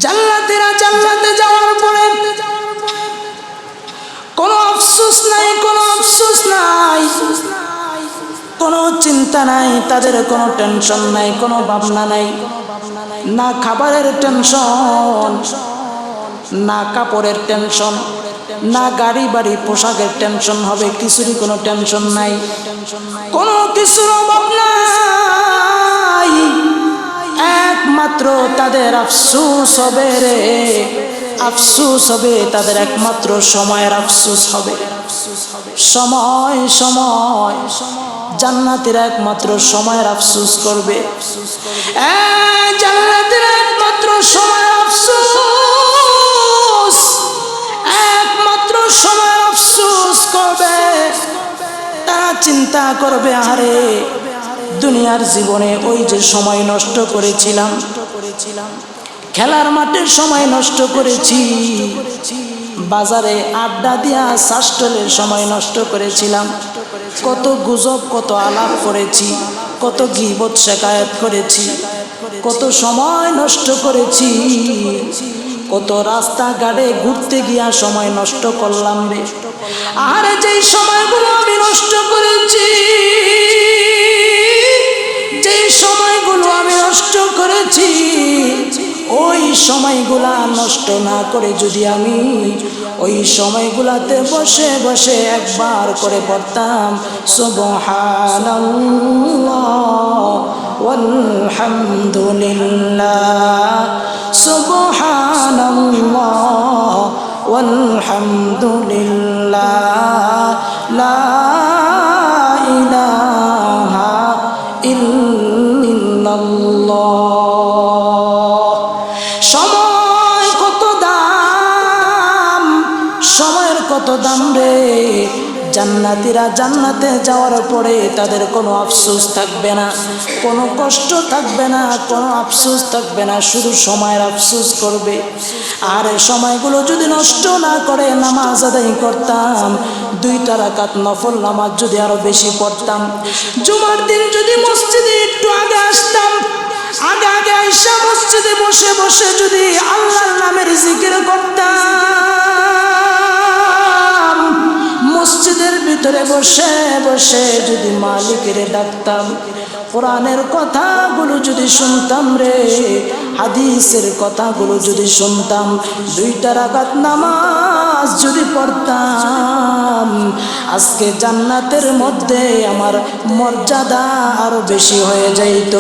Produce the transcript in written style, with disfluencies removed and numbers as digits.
জান্নাতীরা জান্নাতে যাওয়ার পরে কোনো আফসোস নাই, কোনো আফসোস নাই, কোনো চিন্তা নাই, তাদের কোনো টেনশন নাই, কোনো ভাবনা নাই, না খাবারের টেনশন, না কাপড়ের টেনশন, না গাড়ি বাড়ি পোশাকের টেনশন হবে, কিছুরই কোনো টেনশন নাই, কোনো কিছুর অভাব নাই। একমাত্র তাদের আফসোস হবে রে, আফসোস হবে তাদের, একমাত্র সময়ের আফসোস হবে। সময় সময় জান্নাতীরা একমাত্র সময়ের আফসোস করবে। জান্নাতীরা একমাত্র সময়ের আফসোস, একমাত্র সময়ের আফসোস করবে। তারা চিন্তা করবে, আরে দুনিয়ার জীবনে ওই যে সময় নষ্ট করেছিলাম, খেলার মাঠে সময় নষ্ট করেছি, বাজারে আড্ডা দিয়া শাসটলের সময় নষ্ট করেছিলাম, কত গুজব কত আলাপ করেছি, কত গীবত শিকায়ত করেছি, কত সময় নষ্ট করেছি, কত রাস্তাঘাটে ঘুরতে গিয়া সময় নষ্ট করলাম রে। আর যেই সময়গুলো আমি নষ্ট করেছি, যেই সময়গুলো আমি নষ্ট করেছি, ওই সময়গুলা নষ্ট না করে যদি আমি ওই সময়গুলাতে বসে বসে একবার করে পড়তাম সুবহানাল্লাহ ওয়ালহামদুলিল্লাহ, সুবহানাল্লাহ ওয়ালহামদুলিল্লাহ, লা ইলাহা ইল্লাল্লাহ। সময় কত দাম, সময়ের কত দাম রে। জান্নাতীরা জান্নাতে যাওয়ার পরে তাদের কোনো আফসোস থাকবে না, কোনো কষ্ট থাকবে না, কোনো আফসোস থাকবে না, শুধু সময়ের আফসোস করবে। আর সময়গুলো যদি নষ্ট না করে নামাজ আদায় করতাম, 2 রাকাত নফল নামাজ যদি আরো বেশি পড়তাম, জুমার দিন যদি মসজিদে একটু আগে আসতাম, আগে আগে আইসা মসজিদে বসে বসে যদি আল্লাহর নামের জিকির করতাম, মসজিদের ভিতরে বসে বসে যদি মালিকের ডাকতাম, কোরআনের কথাগুলো যদি শুনতাম রে, হাদিসের কথাগুলো যদি শুনতাম, 2 রাকাত নামাজ যদি পড়তাম, আজকে জান্নাতের মধ্যে আমার মর্যাদা আরো বেশি হয়ে যাইত।